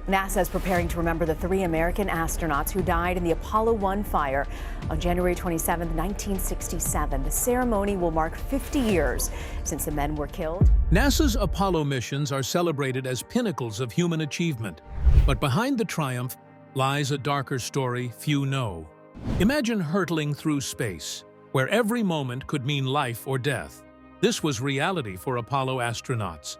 NASA is preparing to remember the 3 American astronauts who died in the Apollo 1 fire on January 27, 1967. The ceremony will mark 50 years since the men were killed. NASA's Apollo missions are celebrated as pinnacles of human achievement. But behind the triumph lies a darker story few know. Imagine hurtling through space, where every moment could mean life or death. This was reality for Apollo astronauts.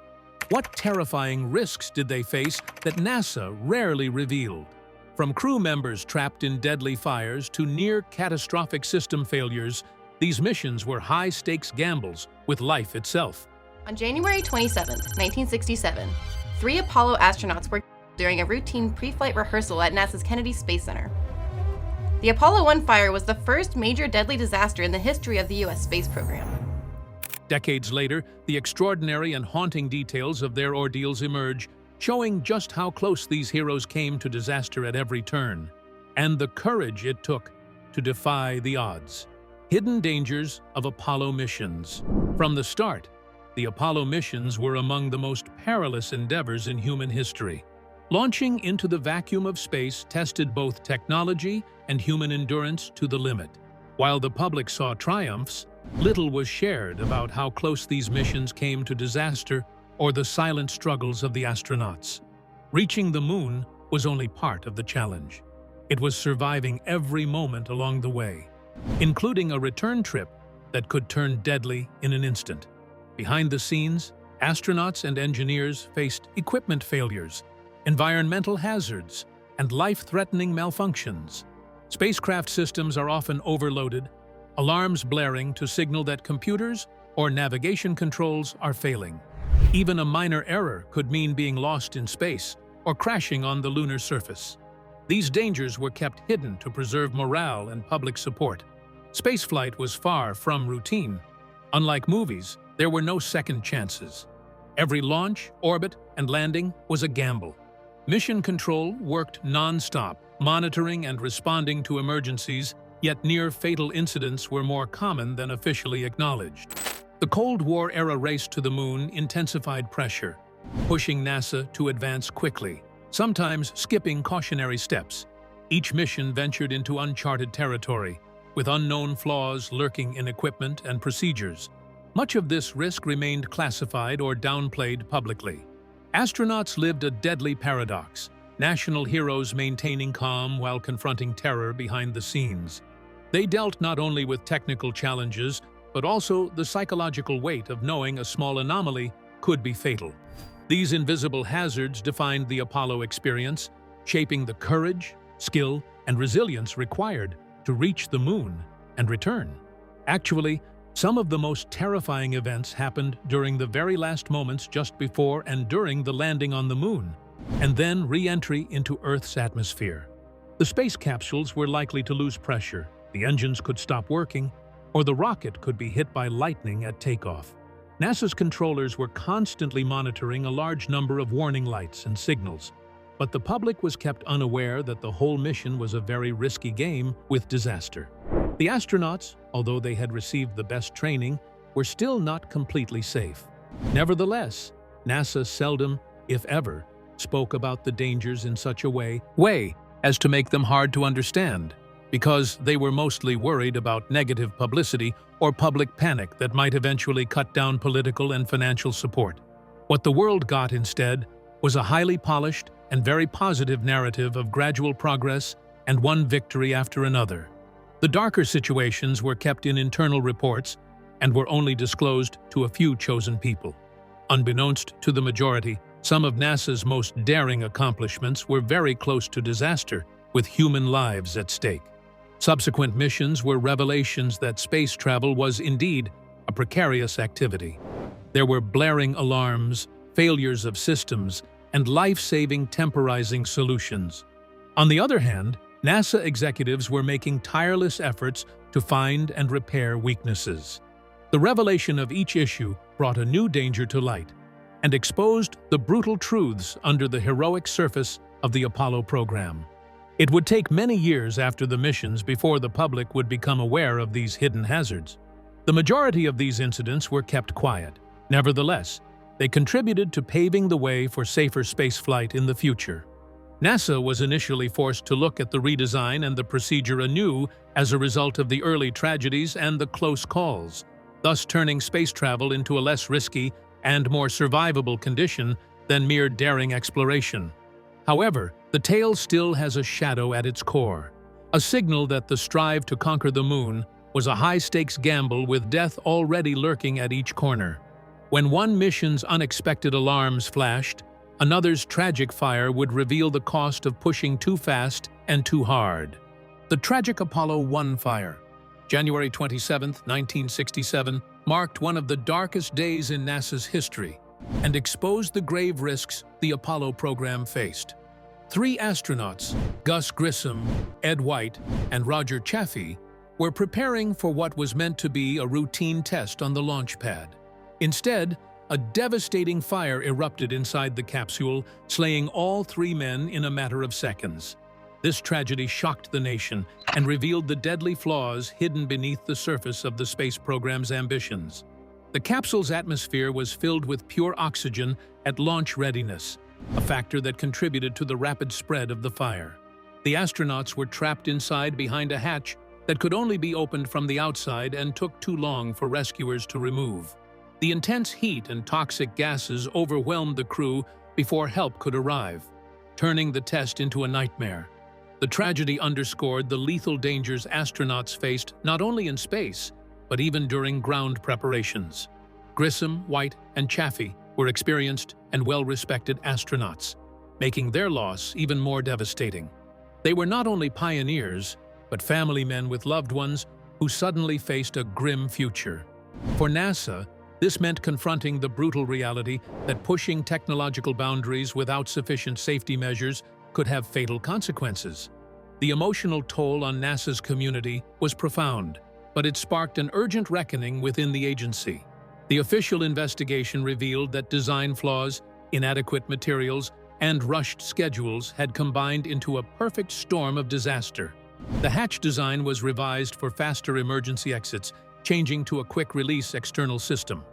What terrifying risks did they face that NASA rarely revealed? From crew members trapped in deadly fires to near-catastrophic system failures, these missions were high-stakes gambles with life itself. On January 27, 1967, 3 Apollo astronauts were during a routine pre-flight rehearsal at NASA's Kennedy Space Center. The Apollo 1 fire was the first major deadly disaster in the history of the U.S. space program. Decades later, the extraordinary and haunting details of their ordeals emerge, showing just how close these heroes came to disaster at every turn, and the courage it took to defy the odds. Hidden dangers of Apollo missions. From the start, the Apollo missions were among the most perilous endeavors in human history. Launching into the vacuum of space tested both technology and human endurance to the limit. While the public saw triumphs, little was shared about how close these missions came to disaster or the silent struggles of the astronauts. Reaching the moon was only part of the challenge. It was surviving every moment along the way, including a return trip that could turn deadly in an instant. Behind the scenes, astronauts and engineers faced equipment failures, environmental hazards, and life-threatening malfunctions. Spacecraft systems are often overloaded, alarms blaring to signal that computers or navigation controls are failing. Even a minor error could mean being lost in space or crashing on the lunar surface. These dangers were kept hidden to preserve morale and public support. Spaceflight was far from routine. Unlike movies, there were no second chances. Every launch, orbit, and landing was a gamble. Mission control worked non-stop, monitoring and responding to emergencies, yet near-fatal incidents were more common than officially acknowledged. The Cold War-era race to the moon intensified pressure, pushing NASA to advance quickly, sometimes skipping cautionary steps. Each mission ventured into uncharted territory, with unknown flaws lurking in equipment and procedures. Much of this risk remained classified or downplayed publicly. Astronauts lived a deadly paradox, national heroes maintaining calm while confronting terror behind the scenes. They dealt not only with technical challenges, but also the psychological weight of knowing a small anomaly could be fatal. These invisible hazards defined the Apollo experience, shaping the courage, skill, and resilience required to reach the moon and return. Actually, some of the most terrifying events happened during the very last moments just before and during the landing on the moon, and then re-entry into Earth's atmosphere. The space capsules were likely to lose pressure, the engines could stop working, or the rocket could be hit by lightning at takeoff. NASA's controllers were constantly monitoring a large number of warning lights and signals, but the public was kept unaware that the whole mission was a very risky game with disaster. The astronauts, although they had received the best training, were still not completely safe. Nevertheless, NASA seldom, if ever, spoke about the dangers in such a way as to make them hard to understand, because they were mostly worried about negative publicity or public panic that might eventually cut down political and financial support. What the world got instead was a highly polished and very positive narrative of gradual progress and one victory after another. The darker situations were kept in internal reports and were only disclosed to a few chosen people. Unbeknownst to the majority, some of NASA's most daring accomplishments were very close to disaster, with human lives at stake. Subsequent missions were revelations that space travel was indeed a precarious activity. There were blaring alarms, failures of systems, and life-saving temporizing solutions. On the other hand, NASA executives were making tireless efforts to find and repair weaknesses. The revelation of each issue brought a new danger to light and exposed the brutal truths under the heroic surface of the Apollo program. It would take many years after the missions before the public would become aware of these hidden hazards. The majority of these incidents were kept quiet. Nevertheless, they contributed to paving the way for safer spaceflight in the future. NASA was initially forced to look at the redesign and the procedure anew as a result of the early tragedies and the close calls, thus turning space travel into a less risky and more survivable condition than mere daring exploration. However, the tale still has a shadow at its core, a signal that the strive to conquer the moon was a high-stakes gamble with death already lurking at each corner. When one mission's unexpected alarms flashed, another's tragic fire would reveal the cost of pushing too fast and too hard. The tragic Apollo 1 fire, January 27, 1967, marked one of the darkest days in NASA's history and exposed the grave risks the Apollo program faced. 3 astronauts, Gus Grissom, Ed White, and Roger Chaffee, were preparing for what was meant to be a routine test on the launch pad. Instead, a devastating fire erupted inside the capsule, slaying all 3 men in a matter of seconds. This tragedy shocked the nation and revealed the deadly flaws hidden beneath the surface of the space program's ambitions. The capsule's atmosphere was filled with pure oxygen at launch readiness, a factor that contributed to the rapid spread of the fire. The astronauts were trapped inside behind a hatch that could only be opened from the outside and took too long for rescuers to remove. The intense heat and toxic gases overwhelmed the crew before help could arrive, turning the test into a nightmare. The tragedy underscored the lethal dangers astronauts faced not only in space, but even during ground preparations. Grissom, White, and Chaffee were experienced and well-respected astronauts, making their loss even more devastating. They were not only pioneers, but family men with loved ones who suddenly faced a grim future. For NASA, this meant confronting the brutal reality that pushing technological boundaries without sufficient safety measures could have fatal consequences. The emotional toll on NASA's community was profound, but it sparked an urgent reckoning within the agency. The official investigation revealed that design flaws, inadequate materials, and rushed schedules had combined into a perfect storm of disaster. The hatch design was revised for faster emergency exits, changing to a quick-release external system.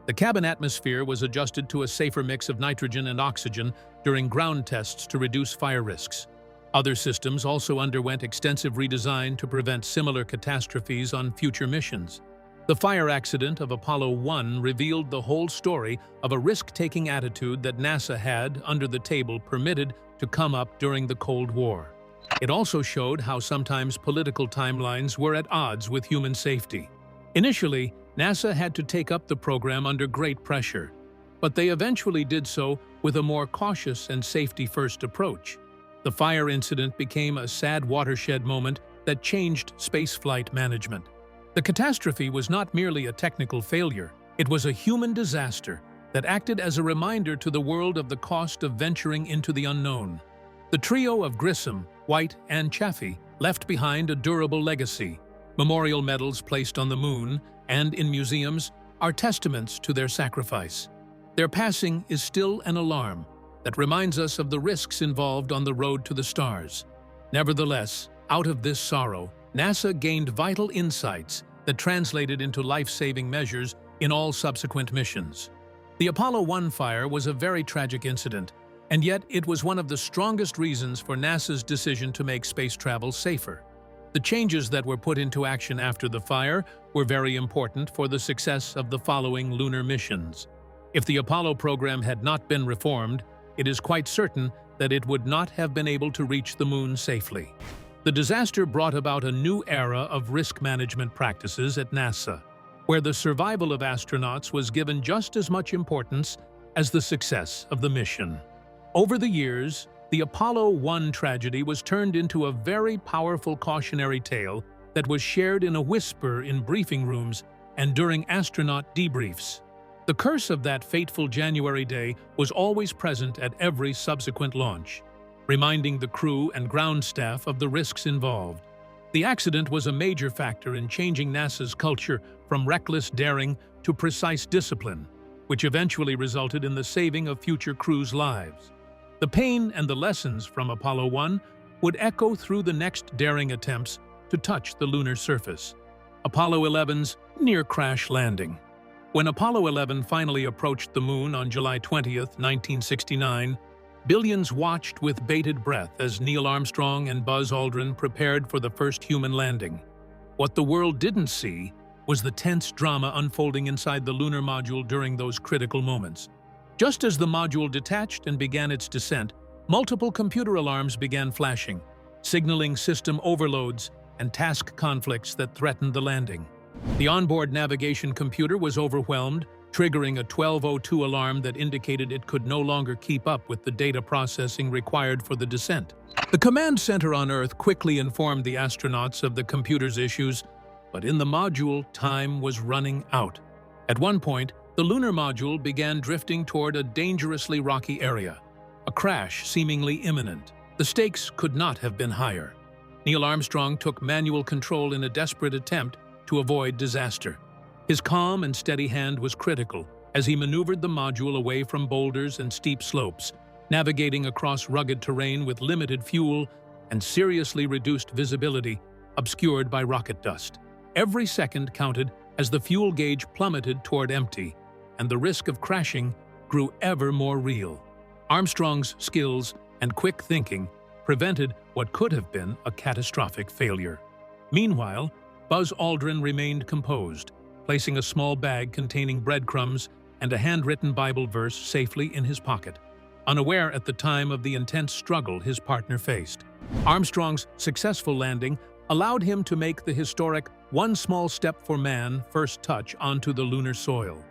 The cabin atmosphere was adjusted to a safer mix of nitrogen and oxygen during ground tests to reduce fire risks. Other systems also underwent extensive redesign to prevent similar catastrophes on future missions. The fire accident of Apollo 1 revealed the whole story of a risk-taking attitude that NASA had, under the table, permitted to come up during the Cold War. It also showed how sometimes political timelines were at odds with human safety. Initially, NASA had to take up the program under great pressure, but they eventually did so with a more cautious and safety-first approach. The fire incident became a sad watershed moment that changed spaceflight management. The catastrophe was not merely a technical failure, it was a human disaster that acted as a reminder to the world of the cost of venturing into the unknown. The trio of Grissom, White, and Chaffee left behind a durable legacy. Memorial medals placed on the moon and in museums are testaments to their sacrifice. Their passing is still an alarm that reminds us of the risks involved on the road to the stars. Nevertheless, out of this sorrow, NASA gained vital insights that translated into life-saving measures in all subsequent missions. The Apollo 1 fire was a very tragic incident, and yet it was one of the strongest reasons for NASA's decision to make space travel safer. The changes that were put into action after the fire were very important for the success of the following lunar missions. If the Apollo program had not been reformed, it is quite certain that it would not have been able to reach the moon safely. The disaster brought about a new era of risk management practices at NASA, where the survival of astronauts was given just as much importance as the success of the mission. Over the years, the Apollo 1 tragedy was turned into a very powerful cautionary tale that was shared in a whisper in briefing rooms and during astronaut debriefs. The curse of that fateful January day was always present at every subsequent launch, reminding the crew and ground staff of the risks involved. The accident was a major factor in changing NASA's culture from reckless daring to precise discipline, which eventually resulted in the saving of future crews' lives. The pain and the lessons from Apollo 1 would echo through the next daring attempts to touch the lunar surface. Apollo 11's near-crash landing. When Apollo 11 finally approached the moon on July 20, 1969, Billions watched with bated breath as Neil Armstrong and Buzz Aldrin prepared for the first human landing. What the world didn't see was the tense drama unfolding inside the lunar module during those critical moments. Just as the module detached and began its descent, multiple computer alarms began flashing, signaling system overloads and task conflicts that threatened the landing. The onboard navigation computer was overwhelmed, triggering a 12:02 alarm that indicated it could no longer keep up with the data processing required for the descent. The command center on Earth quickly informed the astronauts of the computer's issues, but in the module, time was running out. At one point, the lunar module began drifting toward a dangerously rocky area, a crash seemingly imminent. The stakes could not have been higher. Neil Armstrong took manual control in a desperate attempt to avoid disaster. His calm and steady hand was critical as he maneuvered the module away from boulders and steep slopes, navigating across rugged terrain with limited fuel and seriously reduced visibility, obscured by rocket dust. Every second counted as the fuel gauge plummeted toward empty, and the risk of crashing grew ever more real. Armstrong's skills and quick thinking prevented what could have been a catastrophic failure. Meanwhile, Buzz Aldrin remained composed, placing a small bag containing breadcrumbs and a handwritten Bible verse safely in his pocket, unaware at the time of the intense struggle his partner faced. Armstrong's successful landing allowed him to make the historic "one small step for man" first touch onto the lunar soil.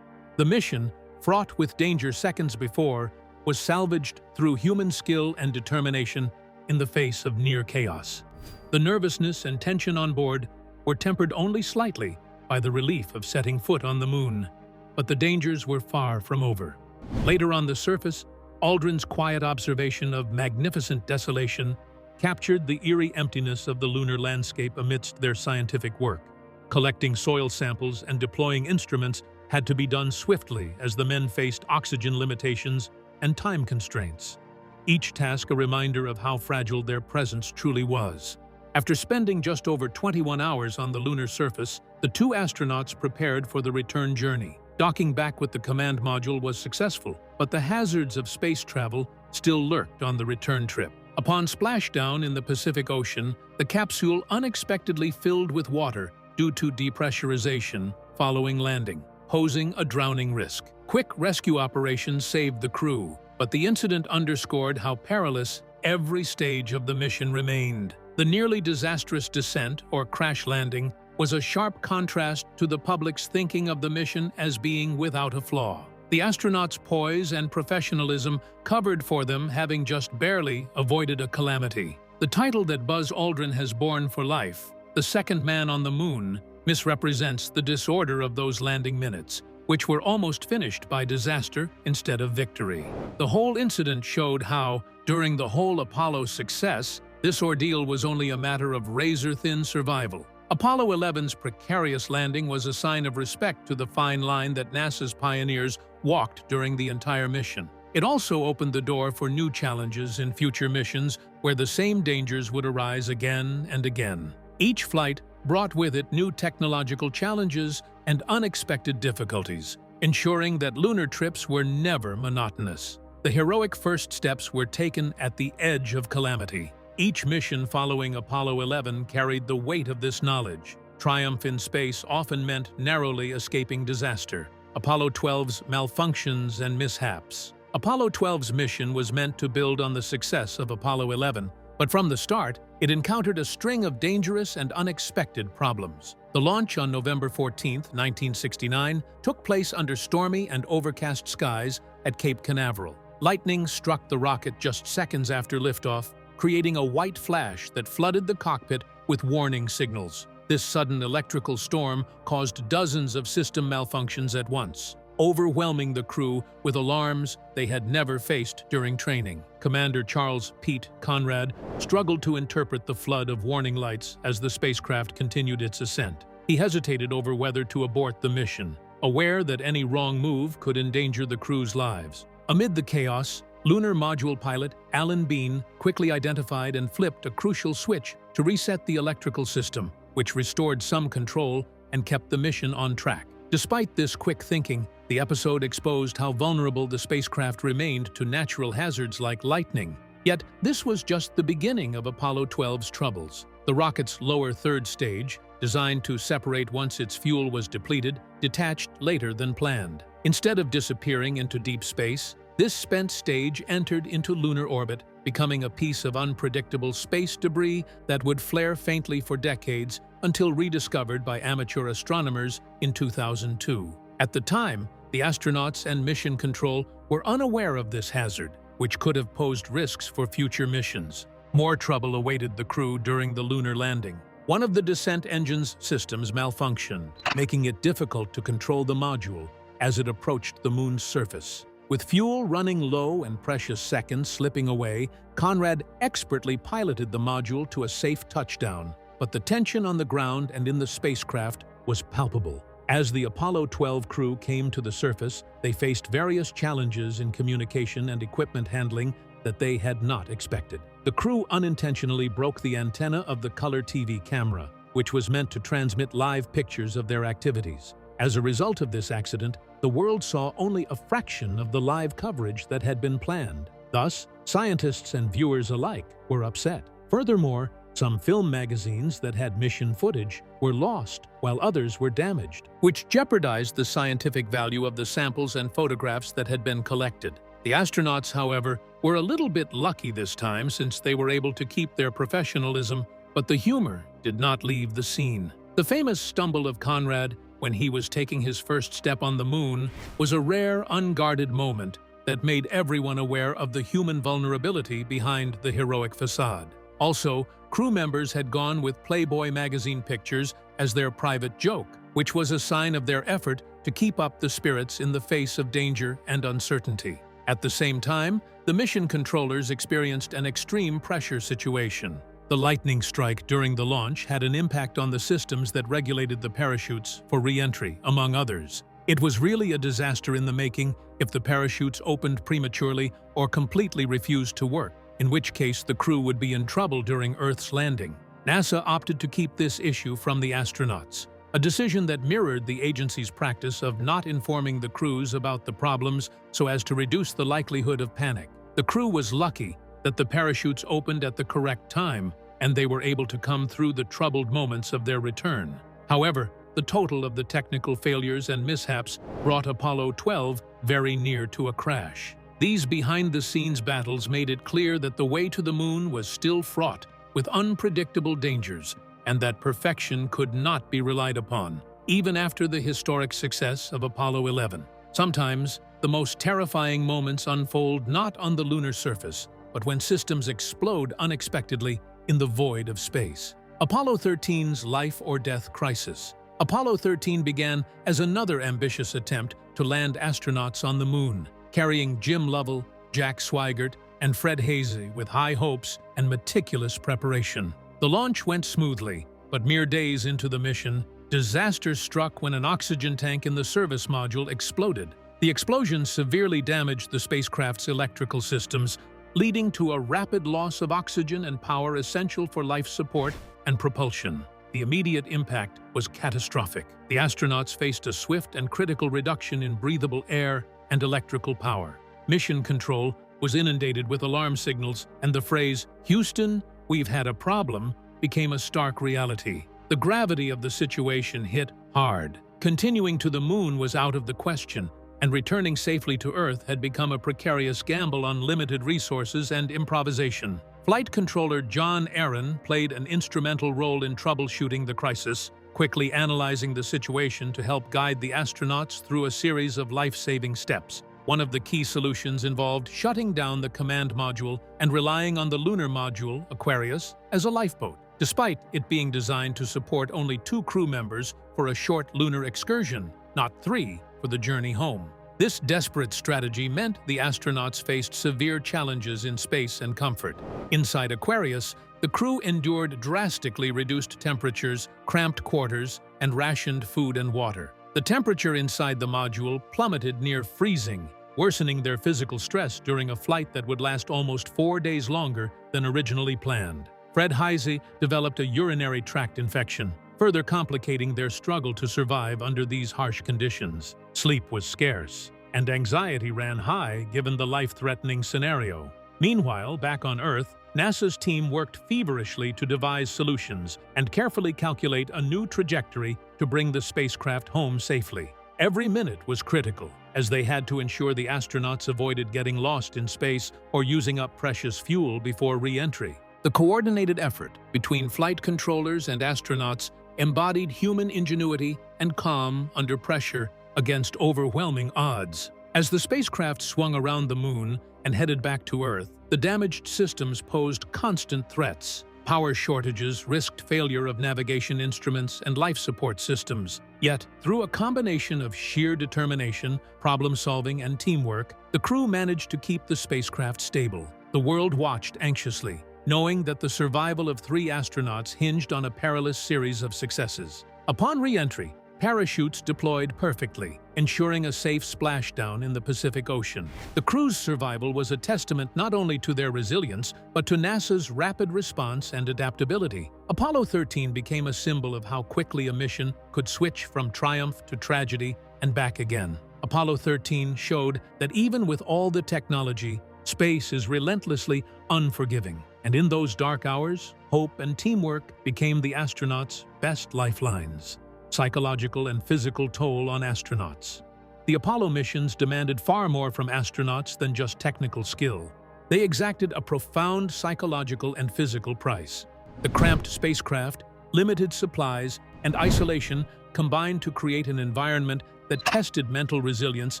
The mission, fraught with danger seconds before, was salvaged through human skill and determination in the face of near chaos. The nervousness and tension on board were tempered only slightly by the relief of setting foot on the moon, but the dangers were far from over. Later on the surface, Aldrin's quiet observation of magnificent desolation captured the eerie emptiness of the lunar landscape amidst their scientific work. Collecting soil samples and deploying instruments had to be done swiftly as the men faced oxygen limitations and time constraints, each task a reminder of how fragile their presence truly was. After spending just over 21 hours on the lunar surface, the two astronauts prepared for the return journey. Docking back with the command module was successful, but the hazards of space travel still lurked on the return trip. Upon splashdown in the Pacific Ocean, the capsule unexpectedly filled with water due to depressurization following landing, posing a drowning risk. Quick rescue operations saved the crew, but the incident underscored how perilous every stage of the mission remained. The nearly disastrous descent, or crash landing, was a sharp contrast to the public's thinking of the mission as being without a flaw. The astronauts' poise and professionalism covered for them having just barely avoided a calamity. The title that Buzz Aldrin has borne for life, the second man on the moon, misrepresents the disorder of those landing minutes, which were almost finished by disaster instead of victory. The whole incident showed how, during the whole Apollo success, this ordeal was only a matter of razor-thin survival. Apollo 11's precarious landing was a sign of respect to the fine line that NASA's pioneers walked during the entire mission. It also opened the door for new challenges in future missions where the same dangers would arise again and again. Each flight brought with it new technological challenges and unexpected difficulties, ensuring that lunar trips were never monotonous. The heroic first steps were taken at the edge of calamity. Each mission following Apollo 11 carried the weight of this knowledge. Triumph in space often meant narrowly escaping disaster. Apollo 12's malfunctions and mishaps. Apollo 12's mission was meant to build on the success of Apollo 11, but from the start, it encountered a string of dangerous and unexpected problems. The launch on November 14, 1969, took place under stormy and overcast skies at Cape Canaveral. Lightning struck the rocket just seconds after liftoff, creating a white flash that flooded the cockpit with warning signals. This sudden electrical storm caused dozens of system malfunctions at once, overwhelming the crew with alarms they had never faced during training. Commander Charles "Pete" Conrad struggled to interpret the flood of warning lights as the spacecraft continued its ascent. He hesitated over whether to abort the mission, aware that any wrong move could endanger the crew's lives. Amid the chaos, lunar module pilot Alan Bean quickly identified and flipped a crucial switch to reset the electrical system, which restored some control and kept the mission on track. Despite this quick thinking, the episode exposed how vulnerable the spacecraft remained to natural hazards like lightning. Yet, this was just the beginning of Apollo 12's troubles. The rocket's lower third stage, designed to separate once its fuel was depleted, detached later than planned. Instead of disappearing into deep space, this spent stage entered into lunar orbit, becoming a piece of unpredictable space debris that would flare faintly for decades until rediscovered by amateur astronomers in 2002. At the time, the astronauts and mission control were unaware of this hazard, which could have posed risks for future missions. More trouble awaited the crew during the lunar landing. One of the descent engine's systems malfunctioned, making it difficult to control the module as it approached the moon's surface. With fuel running low and precious seconds slipping away, Conrad expertly piloted the module to a safe touchdown. But the tension on the ground and in the spacecraft was palpable. As the Apollo 12 crew came to the surface, they faced various challenges in communication and equipment handling that they had not expected. The crew unintentionally broke the antenna of the color TV camera, which was meant to transmit live pictures of their activities. As a result of this accident, the world saw only a fraction of the live coverage that had been planned. Thus, scientists and viewers alike were upset. Furthermore, some film magazines that had mission footage were lost, while others were damaged, which jeopardized the scientific value of the samples and photographs that had been collected. The astronauts, however, were a little bit lucky this time since they were able to keep their professionalism, but the humor did not leave the scene. The famous stumble of Conrad when he was taking his first step on the moon was a rare, unguarded moment that made everyone aware of the human vulnerability behind the heroic facade. Also, crew members had gone with Playboy magazine pictures as their private joke, which was a sign of their effort to keep up the spirits in the face of danger and uncertainty. At the same time, the mission controllers experienced an extreme pressure situation. The lightning strike during the launch had an impact on the systems that regulated the parachutes for re-entry, among others. It was really a disaster in the making if the parachutes opened prematurely or completely refused to work, in which case the crew would be in trouble during Earth's landing. NASA opted to keep this issue from the astronauts, a decision that mirrored the agency's practice of not informing the crews about the problems so as to reduce the likelihood of panic. The crew was lucky that the parachutes opened at the correct time and they were able to come through the troubled moments of their return. However, the total of the technical failures and mishaps brought Apollo 12 very near to a crash. These behind-the-scenes battles made it clear that the way to the moon was still fraught with unpredictable dangers and that perfection could not be relied upon, even after the historic success of Apollo 11. Sometimes, the most terrifying moments unfold not on the lunar surface, but when systems explode unexpectedly in the void of space. Apollo 13's life-or-death crisis. Apollo 13 began as another ambitious attempt to land astronauts on the moon, carrying Jim Lovell, Jack Swigert, and Fred Haise with high hopes and meticulous preparation. The launch went smoothly, but mere days into the mission, disaster struck when an oxygen tank in the service module exploded. The explosion severely damaged the spacecraft's electrical systems, leading to a rapid loss of oxygen and power essential for life support and propulsion. The immediate impact was catastrophic. The astronauts faced a swift and critical reduction in breathable air and electrical power. Mission control was inundated with alarm signals, and the phrase, "Houston, we've had a problem," became a stark reality. The gravity of the situation hit hard. Continuing to the moon was out of the question, and returning safely to Earth had become a precarious gamble on limited resources and improvisation. Flight controller John Aaron played an instrumental role in troubleshooting the crisis, quickly analyzing the situation to help guide the astronauts through a series of life-saving steps. One of the key solutions involved shutting down the command module and relying on the lunar module, Aquarius, as a lifeboat, despite it being designed to support only 2 crew members for a short lunar excursion, not 3 for the journey home. This desperate strategy meant the astronauts faced severe challenges in space and comfort. Inside Aquarius, the crew endured drastically reduced temperatures, cramped quarters, and rationed food and water. The temperature inside the module plummeted near freezing, worsening their physical stress during a flight that would last almost 4 days longer than originally planned. Fred Haise developed a urinary tract infection, further complicating their struggle to survive under these harsh conditions. Sleep was scarce, and anxiety ran high given the life-threatening scenario. Meanwhile, back on Earth, NASA's team worked feverishly to devise solutions and carefully calculate a new trajectory to bring the spacecraft home safely. Every minute was critical, as they had to ensure the astronauts avoided getting lost in space or using up precious fuel before re-entry. The coordinated effort between flight controllers and astronauts embodied human ingenuity and calm under pressure against overwhelming odds. As the spacecraft swung around the Moon and headed back to Earth, the damaged systems posed constant threats. Power shortages risked failure of navigation instruments and life support systems. Yet, through a combination of sheer determination, problem-solving, and teamwork, the crew managed to keep the spacecraft stable. The world watched anxiously, knowing that the survival of 3 astronauts hinged on a perilous series of successes. Upon re-entry, parachutes deployed perfectly, ensuring a safe splashdown in the Pacific Ocean. The crew's survival was a testament not only to their resilience, but to NASA's rapid response and adaptability. Apollo 13 became a symbol of how quickly a mission could switch from triumph to tragedy and back again. Apollo 13 showed that even with all the technology, space is relentlessly unforgiving. And in those dark hours, hope and teamwork became the astronauts' best lifelines. Psychological and physical toll on astronauts. The Apollo missions demanded far more from astronauts than just technical skill. They exacted a profound psychological and physical price. The cramped spacecraft, limited supplies, and isolation combined to create an environment that tested mental resilience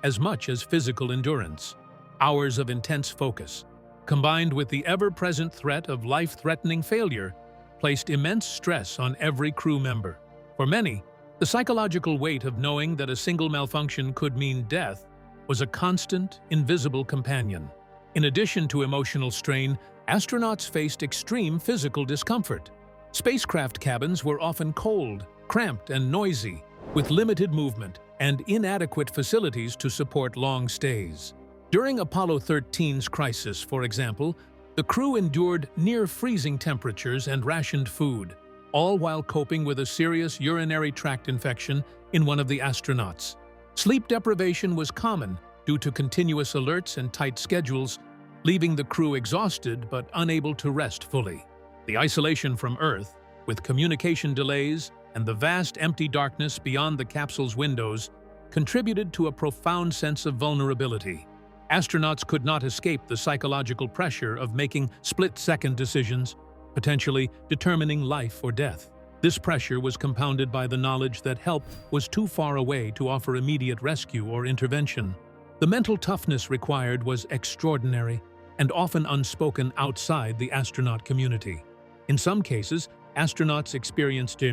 as much as physical endurance. Hours of intense focus, combined with the ever-present threat of life-threatening failure, placed immense stress on every crew member. For many, the psychological weight of knowing that a single malfunction could mean death was a constant, invisible companion. In addition to emotional strain, astronauts faced extreme physical discomfort. Spacecraft cabins were often cold, cramped, and noisy, with limited movement and inadequate facilities to support long stays. During Apollo 13's crisis, for example, the crew endured near-freezing temperatures and rationed food, all while coping with a serious urinary tract infection in one of the astronauts. Sleep deprivation was common due to continuous alerts and tight schedules, leaving the crew exhausted but unable to rest fully. The isolation from Earth, with communication delays and the vast empty darkness beyond the capsule's windows, contributed to a profound sense of vulnerability. Astronauts could not escape the psychological pressure of making split-second decisions, potentially determining life or death. This pressure was compounded by the knowledge that help was too far away to offer immediate rescue or intervention. The mental toughness required was extraordinary and often unspoken outside the astronaut community. In some cases, astronauts experienced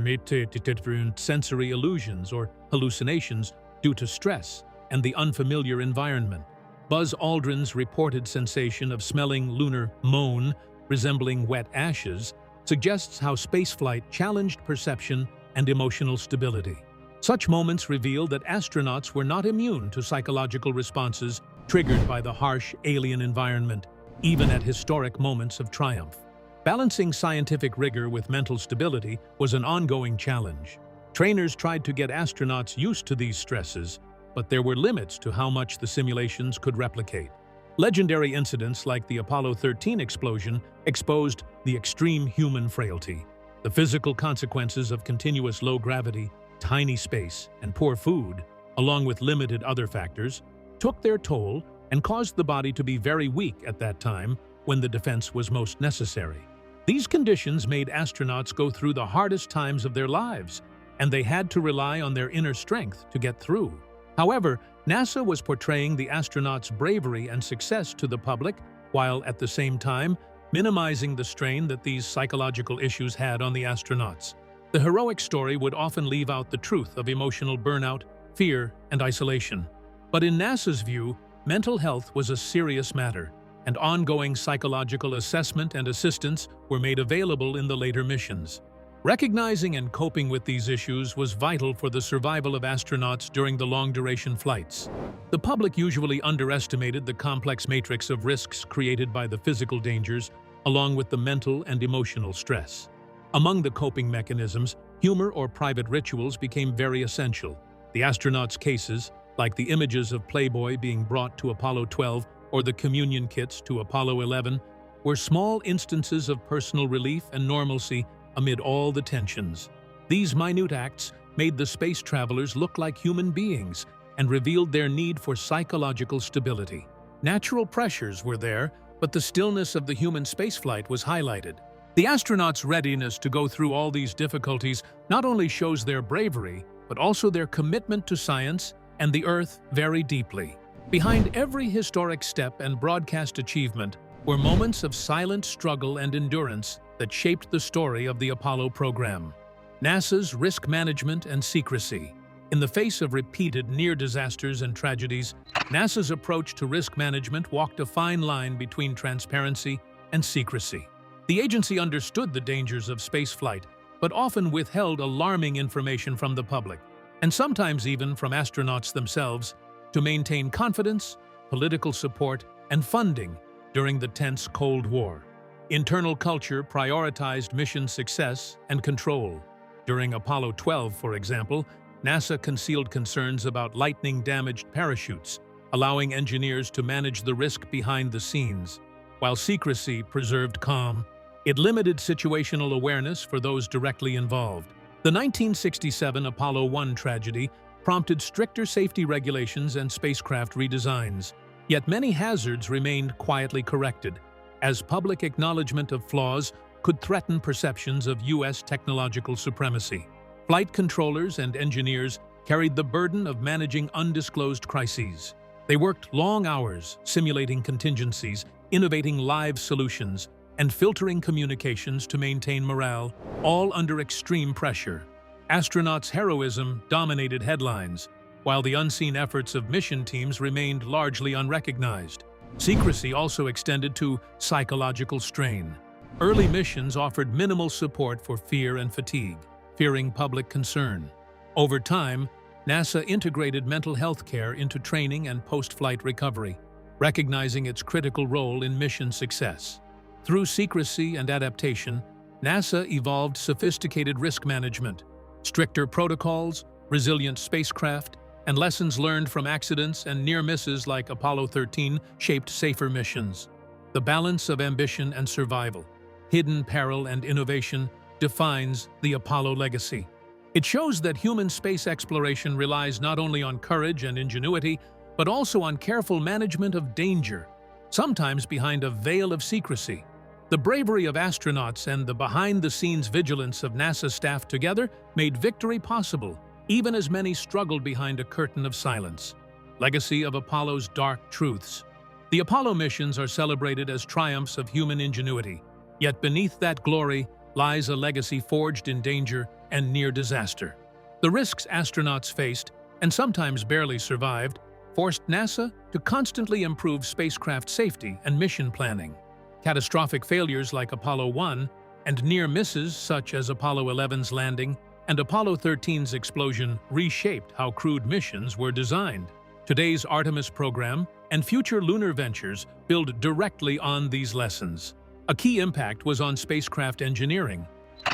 sensory illusions or hallucinations due to stress and the unfamiliar environment. Buzz Aldrin's reported sensation of smelling lunar moan, resembling wet ashes, suggests how spaceflight challenged perception and emotional stability. Such moments reveal that astronauts were not immune to psychological responses triggered by the harsh alien environment, even at historic moments of triumph. Balancing scientific rigor with mental stability was an ongoing challenge. Trainers tried to get astronauts used to these stresses, but there were limits to how much the simulations could replicate. Legendary incidents like the Apollo 13 explosion exposed the extreme human frailty. The physical consequences of continuous low gravity, tiny space, and poor food, along with limited other factors, took their toll and caused the body to be very weak at that time when the defense was most necessary. These conditions made astronauts go through the hardest times of their lives, and they had to rely on their inner strength to get through. However, NASA was portraying the astronauts' bravery and success to the public, while at the same time minimizing the strain that these psychological issues had on the astronauts. The heroic story would often leave out the truth of emotional burnout, fear, and isolation. But in NASA's view, mental health was a serious matter, and ongoing psychological assessment and assistance were made available in the later missions. Recognizing and coping with these issues was vital for the survival of astronauts during the long-duration flights. The public usually underestimated the complex matrix of risks created by the physical dangers, along with the mental and emotional stress. Among the coping mechanisms, Humor or private rituals became very essential. The astronauts' cases, like the images of Playboy being brought to Apollo 12 or the communion kits to Apollo 11, were small instances of personal relief and normalcy amid all the tensions. These minute acts made the space travelers look like human beings and revealed their need for psychological stability. Natural pressures were there, but the stillness of the human spaceflight was highlighted. The astronauts' readiness to go through all these difficulties not only shows their bravery, but also their commitment to science and the Earth very deeply. Behind every historic step and broadcast achievement were moments of silent struggle and endurance that shaped the story of the Apollo program. NASA's risk management and secrecy. In the face of repeated near disasters and tragedies, NASA's approach to risk management walked a fine line between transparency and secrecy. The agency understood the dangers of spaceflight, but often withheld alarming information from the public, and sometimes even from astronauts themselves, to maintain confidence, political support, and funding during the tense Cold War. Internal culture prioritized mission success and control. During Apollo 12, for example, NASA concealed concerns about lightning-damaged parachutes, allowing engineers to manage the risk behind the scenes. While secrecy preserved calm, it limited situational awareness for those directly involved. The 1967 Apollo 1 tragedy prompted stricter safety regulations and spacecraft redesigns. Yet many hazards remained quietly corrected, as public acknowledgement of flaws could threaten perceptions of U.S. technological supremacy. Flight controllers and engineers carried the burden of managing undisclosed crises. They worked long hours, simulating contingencies, innovating live solutions, and filtering communications to maintain morale, all under extreme pressure. Astronauts' heroism dominated headlines, while the unseen efforts of mission teams remained largely unrecognized. Secrecy also extended to psychological strain. Early missions offered minimal support for fear and fatigue, fearing public concern. Over time, NASA integrated mental health care into training and post-flight recovery, recognizing its critical role in mission success. Through secrecy and adaptation, NASA evolved sophisticated risk management, stricter protocols, resilient spacecraft, and lessons learned from accidents and near misses like Apollo 13 shaped safer missions. The balance of ambition and survival, hidden peril and innovation defines the Apollo legacy. It shows that human space exploration relies not only on courage and ingenuity, but also on careful management of danger, sometimes behind a veil of secrecy. The bravery of astronauts and the behind-the-scenes vigilance of NASA staff together made victory possible, even as many struggled behind a curtain of silence. Legacy of Apollo's dark truths. The Apollo missions are celebrated as triumphs of human ingenuity, yet beneath that glory lies a legacy forged in danger and near disaster. The risks astronauts faced, and sometimes barely survived, forced NASA to constantly improve spacecraft safety and mission planning. Catastrophic failures like Apollo 1 and near misses such as Apollo 11's landing and Apollo 13's explosion reshaped how crewed missions were designed. Today's Artemis program and future lunar ventures build directly on these lessons. A key impact was on spacecraft engineering.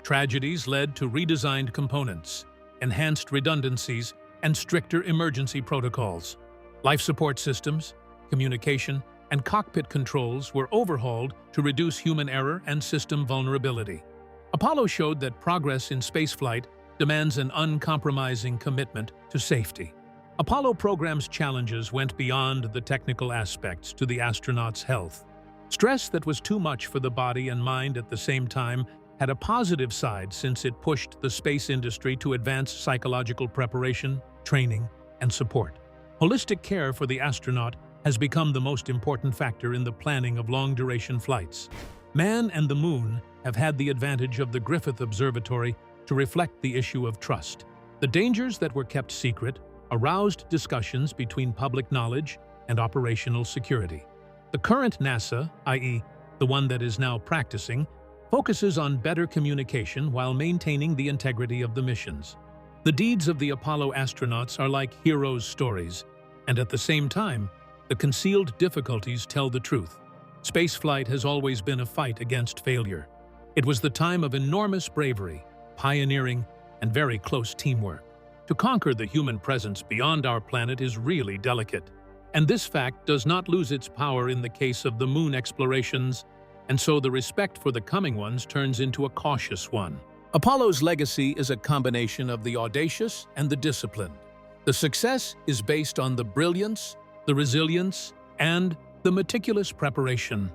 Tragedies led to redesigned components, enhanced redundancies, and stricter emergency protocols. Life support systems, communication, and cockpit controls were overhauled to reduce human error and system vulnerability. Apollo showed that progress in spaceflight demands an uncompromising commitment to safety. Apollo program's challenges went beyond the technical aspects to the astronauts' health. Stress that was too much for the body and mind at the same time had a positive side since it pushed the space industry to advance psychological preparation, training, and support. Holistic care for the astronaut has become the most important factor in the planning of long-duration flights. Man and the Moon have had the advantage of the Griffith Observatory to reflect the issue of trust. The dangers that were kept secret aroused discussions between public knowledge and operational security. The current NASA, i.e., the one that is now practicing, focuses on better communication while maintaining the integrity of the missions. The deeds of the Apollo astronauts are like heroes' stories, and at the same time, the concealed difficulties tell the truth. Spaceflight has always been a fight against failure. It was the time of enormous bravery, pioneering, and very close teamwork. To conquer the human presence beyond our planet is really delicate, and this fact does not lose its power in the case of the moon explorations, and so the respect for the coming ones turns into a cautious one. Apollo's legacy is a combination of the audacious and the disciplined. The success is based on the brilliance, the resilience, and the meticulous preparation.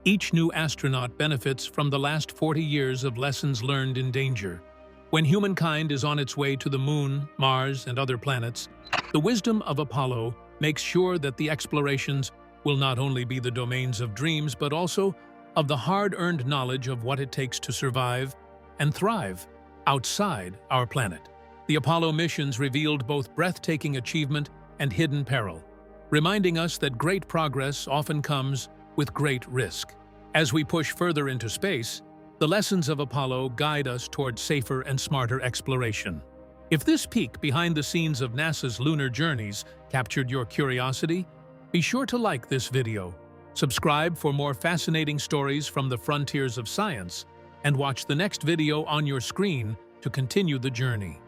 Each new astronaut benefits from the last 40 years of lessons learned in danger. When humankind is on its way to the moon, Mars, and other planets, the wisdom of Apollo makes sure that the explorations will not only be the domains of dreams but also of the hard-earned knowledge of what it takes to survive and thrive outside our planet. The Apollo missions revealed both breathtaking achievement and hidden peril, reminding us that great progress often comes with great risk. As we push further into space, the lessons of Apollo guide us toward safer and smarter exploration. If this peek behind the scenes of NASA's lunar journeys captured your curiosity, be sure to like this video, subscribe for more fascinating stories from the frontiers of science, and watch the next video on your screen to continue the journey.